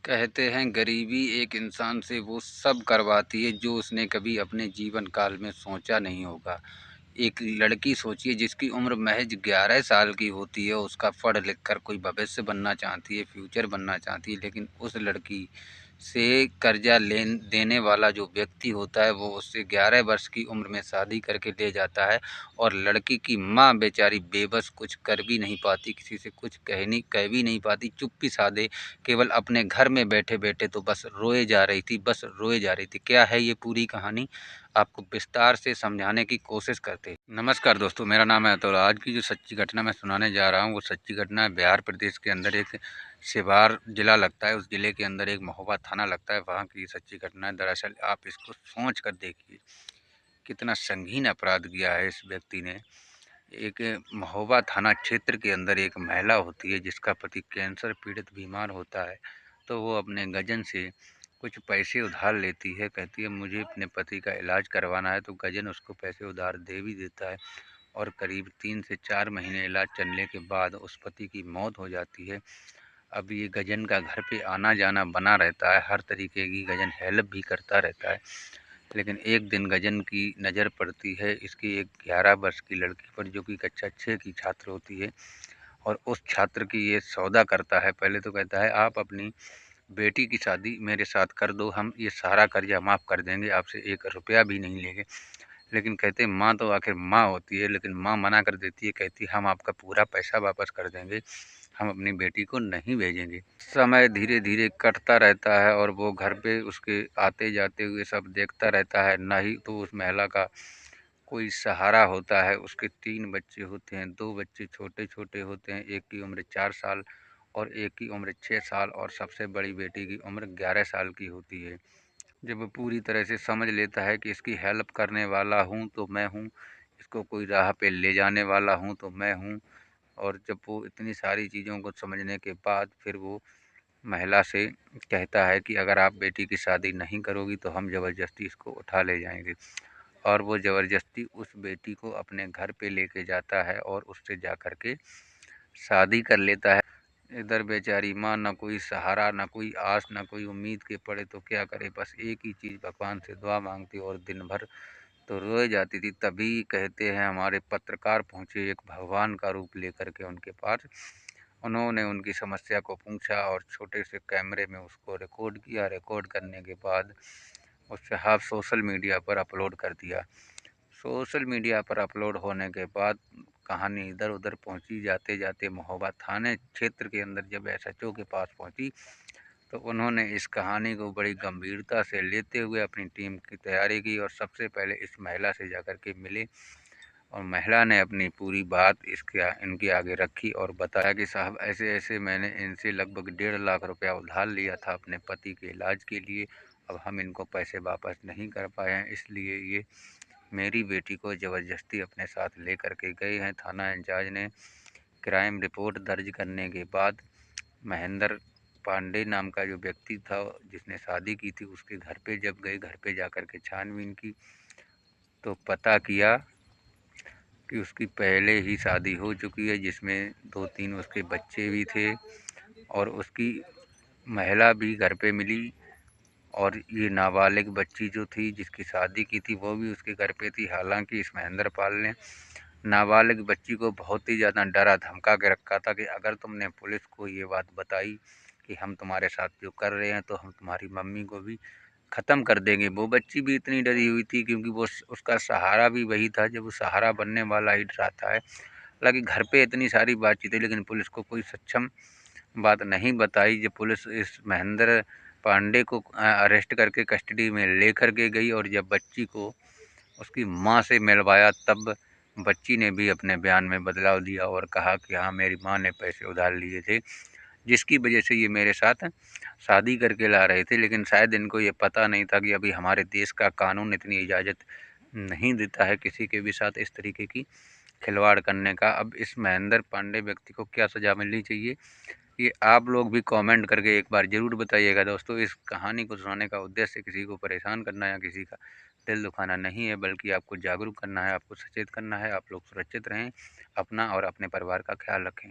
कहते हैं गरीबी एक इंसान से वो सब करवाती है जो उसने कभी अपने जीवन काल में सोचा नहीं होगा। एक लड़की सोचिए जिसकी उम्र महज 11 साल की होती है, उसका पढ़ लिख कर कोई भविष्य बनना चाहती है, फ्यूचर बनना चाहती है, लेकिन उस लड़की से कर्जा लेन देने वाला जो व्यक्ति होता है वो उससे 11 वर्ष की उम्र में शादी करके ले जाता है। और लड़की की माँ बेचारी बेबस, कुछ कर भी नहीं पाती, किसी से कुछ कह भी नहीं पाती, चुप्पी साधे केवल अपने घर में बैठे बैठे तो बस रोए जा रही थी, बस रोए जा रही थी। क्या है ये पूरी कहानी, आपको विस्तार से समझाने की कोशिश करते हैं। नमस्कार दोस्तों, मेरा नाम है अतुल। आज की जो सच्ची घटना मैं सुनाने जा रहा हूँ वो सच्ची घटना है बिहार प्रदेश के अंदर एक सिवार जिला लगता है, उस जिले के अंदर एक महोबा थाना लगता है, वहाँ की सच्ची घटना है। दरअसल आप इसको सोच कर देखिए कितना संगीन अपराध किया है इस व्यक्ति ने। एक महोबा थाना क्षेत्र के अंदर एक महिला होती है जिसका पति कैंसर पीड़ित बीमार होता है, तो वो अपने गजन से कुछ पैसे उधार लेती है। कहती है मुझे अपने पति का इलाज करवाना है, तो गजन उसको पैसे उधार दे भी देता है। और करीब 3 से 4 महीने इलाज चलने के बाद उस पति की मौत हो जाती है। अब ये गजन का घर पे आना जाना बना रहता है, हर तरीके की गजन हेल्प भी करता रहता है। लेकिन एक दिन गजन की नज़र पड़ती है इसकी एक 11 वर्ष की लड़की पर, जो कि कक्षा 6 की छात्र होती है। और उस छात्र की ये सौदा करता है। पहले तो कहता है आप अपनी बेटी की शादी मेरे साथ कर दो, हम ये सारा कर्जा माफ़ कर देंगे, आपसे 1 रुपया भी नहीं लेंगे। लेकिन कहते माँ तो आखिर माँ होती है, लेकिन माँ मना कर देती है, कहती हम आपका पूरा पैसा वापस कर देंगे, हम अपनी बेटी को नहीं भेजेंगे। समय धीरे धीरे कटता रहता है और वो घर पे उसके आते जाते हुए सब देखता रहता है। ना ही तो उस महिला का कोई सहारा होता है। उसके 3 बच्चे होते हैं, 2 बच्चे छोटे छोटे होते हैं, एक की उम्र 4 साल और एक की उम्र 6 साल और सबसे बड़ी बेटी की उम्र 11 साल की होती है। जब वो पूरी तरह से समझ लेता है कि इसकी हेल्प करने वाला हूँ तो मैं हूँ, इसको कोई राह पे ले जाने वाला हूँ तो मैं हूँ। और जब वो इतनी सारी चीज़ों को समझने के बाद फिर वो महिला से कहता है कि अगर आप बेटी की शादी नहीं करोगी तो हम ज़बरदस्ती इसको उठा ले जाएंगे। और वो ज़बरदस्ती उस बेटी को अपने घर पे लेके जाता है और उससे जा कर के शादी कर लेता है। इधर बेचारी माँ ना कोई सहारा, ना कोई आस, ना कोई उम्मीद के पड़े तो क्या करे, बस एक ही चीज़ भगवान से दुआ मांगती और दिन भर तो रोए जाती थी। तभी कहते हैं हमारे पत्रकार पहुँचे एक भगवान का रूप लेकर के उनके पास। उन्होंने उनकी समस्या को पूछा और छोटे से कैमरे में उसको रिकॉर्ड किया। रिकॉर्ड करने के बाद उससे हाफ सोशल मीडिया पर अपलोड कर दिया। सोशल मीडिया पर अपलोड होने के बाद कहानी इधर उधर पहुंची, जाते जाते महोबा थाने क्षेत्र के अंदर जब एसएचओ के पास पहुंची तो उन्होंने इस कहानी को बड़ी गंभीरता से लेते हुए अपनी टीम की तैयारी की और सबसे पहले इस महिला से जाकर के मिले। और महिला ने अपनी पूरी बात इनके आगे रखी और बताया कि साहब ऐसे ऐसे मैंने इनसे लगभग 1.5 लाख रुपया उधार लिया था अपने पति के इलाज के लिए। अब हम इनको पैसे वापस नहीं कर पाए हैं, इसलिए ये मेरी बेटी को ज़बरदस्ती अपने साथ लेकर के गए हैं। थाना इंचार्ज ने क्राइम रिपोर्ट दर्ज करने के बाद महेंद्र पांडे नाम का जो व्यक्ति था जिसने शादी की थी उसके घर पे जब गए, घर पे जाकर के छानबीन की तो पता किया कि उसकी पहले ही शादी हो चुकी है, जिसमें 2-3 उसके बच्चे भी थे और उसकी महिला भी घर पे मिली। और ये नाबालिग बच्ची जो थी जिसकी शादी की थी वो भी उसके घर पे थी। हालांकि इस महेंद्र पाल ने नाबालिग बच्ची को बहुत ही ज़्यादा डरा धमका के रखा था कि अगर तुमने पुलिस को ये बात बताई कि हम तुम्हारे साथ जो कर रहे हैं तो हम तुम्हारी मम्मी को भी ख़त्म कर देंगे। वो बच्ची भी इतनी डरी हुई थी क्योंकि वो उसका सहारा भी वही था, जब वो सहारा बनने वाला ही डराता है। हालांकि घर पे इतनी सारी बातचीत थी लेकिन पुलिस को कोई सक्षम बात नहीं बताई। जब पुलिस इस महेंद्र पांडे को अरेस्ट करके कस्टडी में लेकर के गई और जब बच्ची को उसकी माँ से मिलवाया तब बच्ची ने भी अपने बयान में बदलाव दिया और कहा कि हाँ मेरी माँ ने पैसे उधार लिए थे जिसकी वजह से ये मेरे साथ शादी करके ला रहे थे। लेकिन शायद इनको ये पता नहीं था कि अभी हमारे देश का कानून इतनी इजाज़त नहीं देता है किसी के भी साथ इस तरीके की खिलवाड़ करने का। अब इस महेंद्र पांडे व्यक्ति को क्या सज़ा मिलनी चाहिए ये आप लोग भी कमेंट करके एक बार ज़रूर बताइएगा। दोस्तों, इस कहानी को सुनाने का उद्देश्य किसी को परेशान करना या किसी का दिल दुखाना नहीं है, बल्कि आपको जागरूक करना है, आपको सचेत करना है। आप लोग सुरक्षित रहें, अपना और अपने परिवार का ख्याल रखें।